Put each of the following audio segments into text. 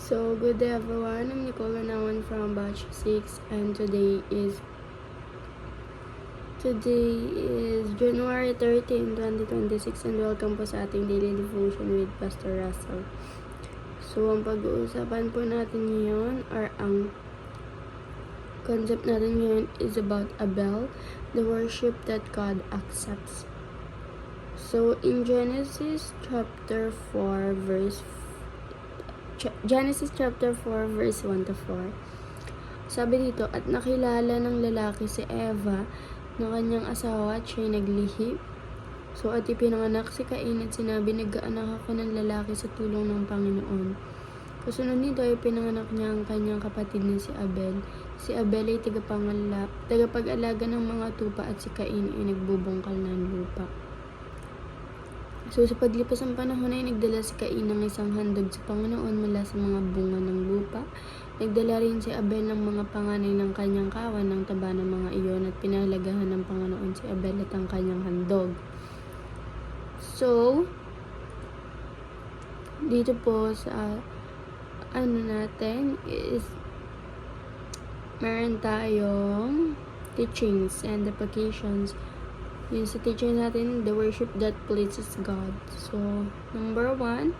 So, good day everyone. I'm Nicola Nawan from Batch 6 and today is January 13, 2026 and welcome po sa ating daily devotion with Pastor Russell. So, ang pag-uusapan po natin ngayon or ang concept natin ngayon is about Abel, the worship that God accepts. So, in Genesis chapter 4 verse 1 to 4. Sabi dito, at nakilala ng lalaki si Eva na kanyang asawa at siya'y naglihi. So, at ipinanganak si Cain at sinabi, nagkaanak ako ng lalaki sa tulong ng Panginoon. Kasunod nito ay pinanganak niya ang kanyang kapatid na si Abel. Si Abel ay tagapag-alaga ng mga tupa at si Cain ay nagbubungkal ng lupa. So, sa paglipas ng panahon ay nagdala si Cain ng isang handog sa Panginoon mula sa mga bunga ng lupa. Nagdala rin si Abel ng mga panganay ng kanyang kawan ng taba ng mga iyon at pinahalagahan ng Panginoon si Abel at ang kanyang handog. So, dito po sa natin is meron tayong teachings and applications. Yun sa teaching natin, the worship that pleases God. So, number 1,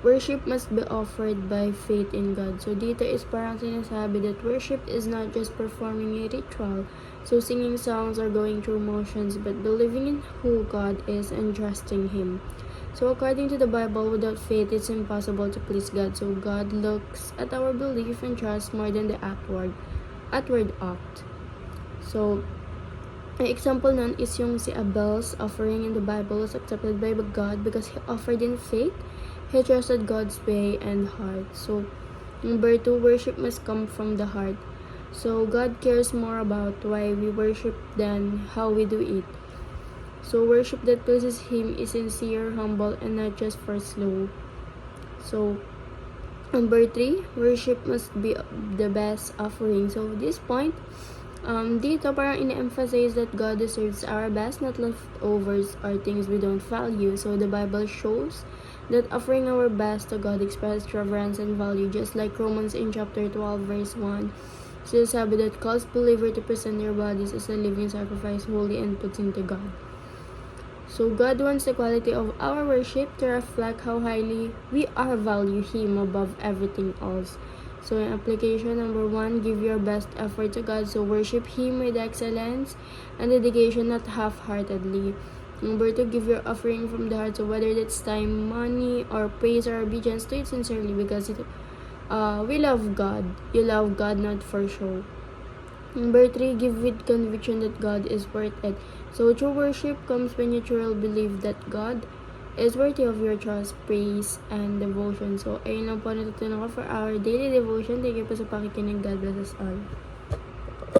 worship must be offered by faith in God. So, dito is parang sinasabi that worship is not just performing a ritual. So, singing songs or going through motions, but believing in who God is and trusting Him. So, according to the Bible, without faith, it's impossible to please God. So, God looks at our belief and trust more than the outward act. So, an example nun is yung si Abel's offering in the Bible was accepted by God because he offered in faith. He trusted God's way and heart. So, number 2, worship must come from the heart. So, God cares more about why we worship than how we do it. So, worship that pleases Him is sincere, humble, and not just for slow. So, number 3, worship must be the best offering. So, this point, dito parang ina-emphasize that God deserves our best, not leftovers or things we don't value. So, the Bible shows that offering our best to God expresses reverence and value, just like Romans in chapter 12 verse 1. So, sabi that calls believer to present their bodies as a living sacrifice, holy and pleasing to God. So, God wants the quality of our worship to reflect how highly we value Him above everything else. So, in application, number 1, give your best effort to God. So, worship Him with excellence and dedication, not half-heartedly. Number 2, give your offering from the heart. So, whether that's time, money, or praise or obedience, do it sincerely because we love God. You love God, not for show. Number 3, give with conviction that God is worth it. So, true worship comes when you truly believe that God is worthy of your trust, praise, and devotion. So, ayun lang po natutunan ko for our daily devotion. Thank you po sa pakikinig. God bless us all.